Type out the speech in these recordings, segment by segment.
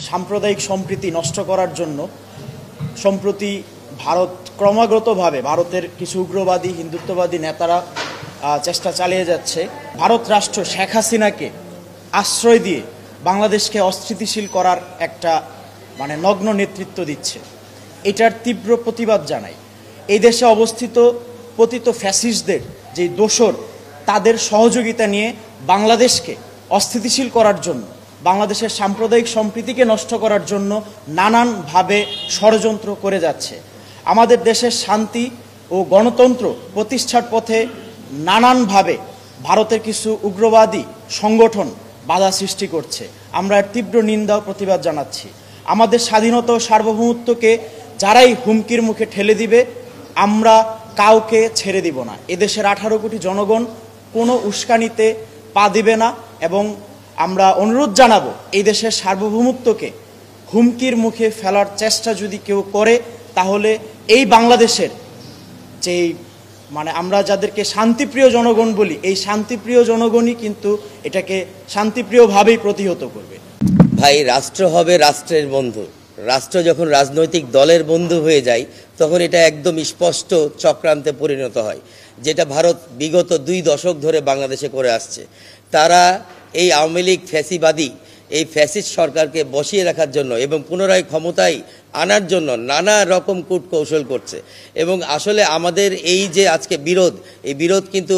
সাম্প্রদায়িক সম্প্রীতি নষ্ট করার জন্য সম্প্রতি ভারত ক্রমাগতভাবে ভারতের কিছু উগ্রবাদী হিন্দুত্ববাদী নেতারা চেষ্টা চালিয়ে যাচ্ছে ভারত রাষ্ট্র শেখ হাসিনাকে আশ্রয় দিয়ে বাংলাদেশকে অস্থিতিশীল করার একটা নগ্ন নেতৃত্ব দিচ্ছে। এটার তীব্র প্রতিবাদ জানাই। এই দেশে অবস্থিত পতিত ফ্যাসিস্টদের যে দোসর তাদের সহযোগিতা নিয়ে বাংলাদেশকে অস্থিতিশীল করার জন্য, বাংলাদেশের সাম্প্রদায়িক সম্প্রীতিকে নষ্ট করার জন্য নানানভাবে ষড়যন্ত্র করে যাচ্ছে। আমাদের দেশের শান্তি ও গণতন্ত্র প্রতিষ্ঠার পথে নানানভাবে ভারতের কিছু উগ্রবাদী সংগঠন বাধা সৃষ্টি করছে। আমরা এর তীব্র নিন্দা ও প্রতিবাদ জানাচ্ছি। আমাদের স্বাধীনতা ও সার্বভৌমত্বকে যারাই হুমকির মুখে ঠেলে দিবে আমরা কাউকে ছেড়ে দিব না। এদেশের 18 কোটি জনগণ কোনো উস্কানিতে পা দিবে না এবং আমরা অনুরোধ জানাবো এই দেশের সার্বভৌমত্বকে হুমকির মুখে ফেলার চেষ্টা যদি কেউ করে তাহলে এই বাংলাদেশের যেই আমরা যাদেরকে শান্তিপ্রিয় জনগণ বলি, এই শান্তিপ্রিয় জনগণই কিন্তু এটাকে শান্তিপ্রিয়ভাবেই প্রতিহত করবে। ভাই, রাষ্ট্র হবে রাষ্ট্রের বন্ধু। রাষ্ট্র যখন রাজনৈতিক দলের বন্ধু হয়ে যায় তখন এটা একদম স্পষ্ট চক্রান্তে পরিণত হয়, যেটা ভারত বিগত 2 দশক ধরে বাংলাদেশে করে আসছে। তারা এই আওয়ামী লীগ ফ্যাসিবাদী এই ফ্যাসিস্ট সরকারকে বসিয়ে রাখার জন্য এবং পুনরায় ক্ষমতায় আনার জন্য নানা রকম কূটকৌশল করছে। এবং আসলে আমাদের এই যে আজকে বিরোধ, এই বিরোধ কিন্তু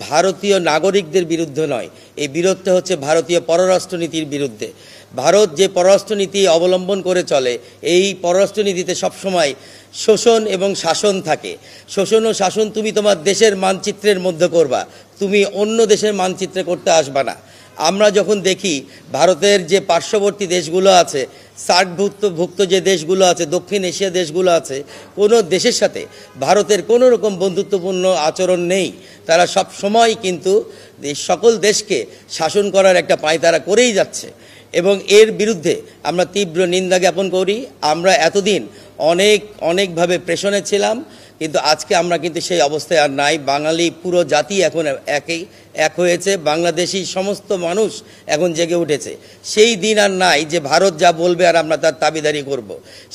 ভারতীয় নাগরিকদের বিরুদ্ধে নয়, এই বিরোধটা হচ্ছে ভারতীয় পররাষ্ট্রনীতির বিরুদ্ধে। ভারত যে পররাষ্ট্রনীতি অবলম্বন করে চলে, এই পররাষ্ট্রনীতিতে সবসময় শোষণ এবং শাসন থাকে। শোষণ ও শাসন তুমি তোমার দেশের মানচিত্রের মধ্যে করবা, তুমি অন্য দেশের মানচিত্রে করতে আসবা না। আমরা যখন দেখি ভারতের যে পার্শ্ববর্তী দেশগুলো আছে, সার্কভুক্ত যে দেশগুলো আছে, দক্ষিণ এশিয়া দেশগুলো আছে, কোনো দেশের সাথে ভারতের কোনো রকম বন্ধুত্বপূর্ণ আচরণ নেই। তারা সব সময় কিন্তু সকল দেশকে শাসন করার একটা পায়তারা করেই যাচ্ছে এবং এর বিরুদ্ধে আমরা তীব্র নিন্দা জ্ঞাপন করি। আমরা এতদিন অনেকভাবে প্রেশনে ছিলাম, কিন্তু আজকে আমরা কিন্তু সেই অবস্থায় আর নাই। বাঙালি পুরো জাতি এখন এক হয়েছে, বাংলাদেশি সমস্ত মানুষ এখন জেগে উঠেছে। সেই দিন আর নাই যে ভারত যা বলবে আর আমরা তার দাবিদারি করব।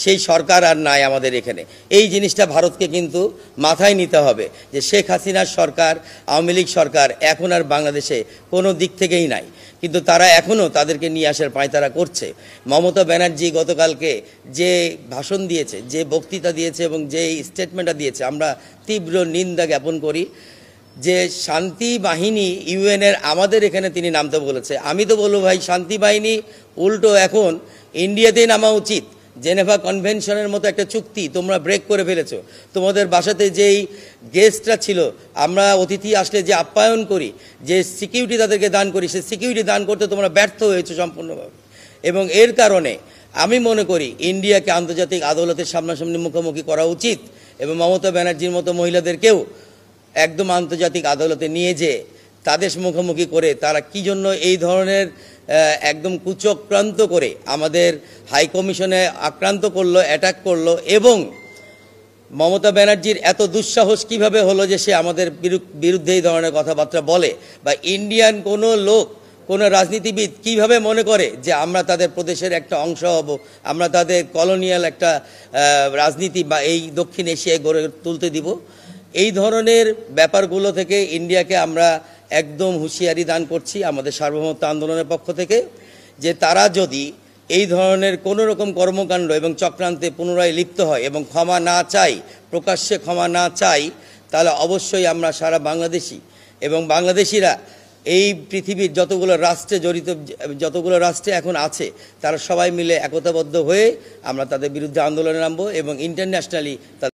সেই সরকার আর নাই আমাদের এখানে। এই জিনিসটা ভারতকে কিন্তু মাথায় নিতে হবে যে শেখ হাসিনার সরকার, আওয়ামী লীগ সরকার এখন আর বাংলাদেশে কোনো দিক থেকেই নাই, কিন্তু তারা এখনও তাদেরকে নিয়ে আসার পায়তারা করছে। মমতা ব্যানার্জি গতকালকে যে ভাষণ দিয়েছে, যে বক্তৃতা দিয়েছে এবং যে স্টেটমেন্টটা দিয়েছে, আমরা তীব্র নিন্দা জ্ঞাপন করি। যে শান্তি বাহিনী ইউএনের আমাদের এখানে তিনি নামতে বলেছে, আমি তো বলবো ভাই, শান্তি বাহিনী উল্টো এখন ইন্ডিয়াতেই নামা উচিত। জেনেভা কনভেনশনের মতো একটা চুক্তি তোমরা ব্রেক করে ফেলেছো। তোমাদের বাসাতে যেই গেস্টরা ছিল, আমরা অতিথি আসলে যে আপ্যায়ন করি, যে সিকিউরিটি তাদেরকে দান করি, সেই সিকিউরিটি দান করতে তোমরা ব্যর্থ হয়েছো সম্পূর্ণভাবে। এবং এর কারণে আমি মনে করি ইন্ডিয়াকে আন্তর্জাতিক আদালতের সামনাসামনি মুখোমুখি করা উচিত এবং মমতা ব্যানার্জির মতো মহিলাদেরকেও একদম আন্তর্জাতিক আদালতে নিয়ে যেয়ে তাদের মুখোমুখি করে তারা কি জন্য এই ধরনের একদম কুচক্রান্ত করে আমাদের হাই কমিশনে আক্রান্ত করলো, অ্যাটাক করলো। এবং মমতা ব্যানার্জির এত দুঃসাহস কিভাবে হলো যে সে আমাদের বিরুদ্ধে এই ধরনের কথাবার্তা বলে, বা ইন্ডিয়ান কোনো লোক, কোনো রাজনীতিবিদ কিভাবে মনে করে যে আমরা তাদের প্রদেশের একটা অংশ হব, আমরা তাদের কলোনিয়াল একটা রাজনীতি বা এই দক্ষিণ এশিয়ায় গড়ে তুলতে দিব। এই ধরনের ব্যাপারগুলো থেকে ইন্ডিয়াকে আমরা একদম হুঁশিয়ারি দান করছি আমাদের সার্বভৌমত্ব আন্দোলনের পক্ষ থেকে, যে তারা যদি এই ধরনের কোনো রকম কর্মকাণ্ড এবং চক্রান্তে পুনরায় লিপ্ত হয় এবং ক্ষমা না চাই, প্রকাশ্যে ক্ষমা না চাই, তাহলে অবশ্যই আমরা সারা বাংলাদেশি এবং বাংলাদেশিরা এই পৃথিবীর যতগুলো রাষ্ট্রে জড়িত, যতগুলো রাষ্ট্রে এখন আছে, তারা সবাই মিলে একতাবদ্ধ হয়ে আমরা তাদের বিরুদ্ধে আন্দোলনে নামবো এবং ইন্টারন্যাশনালি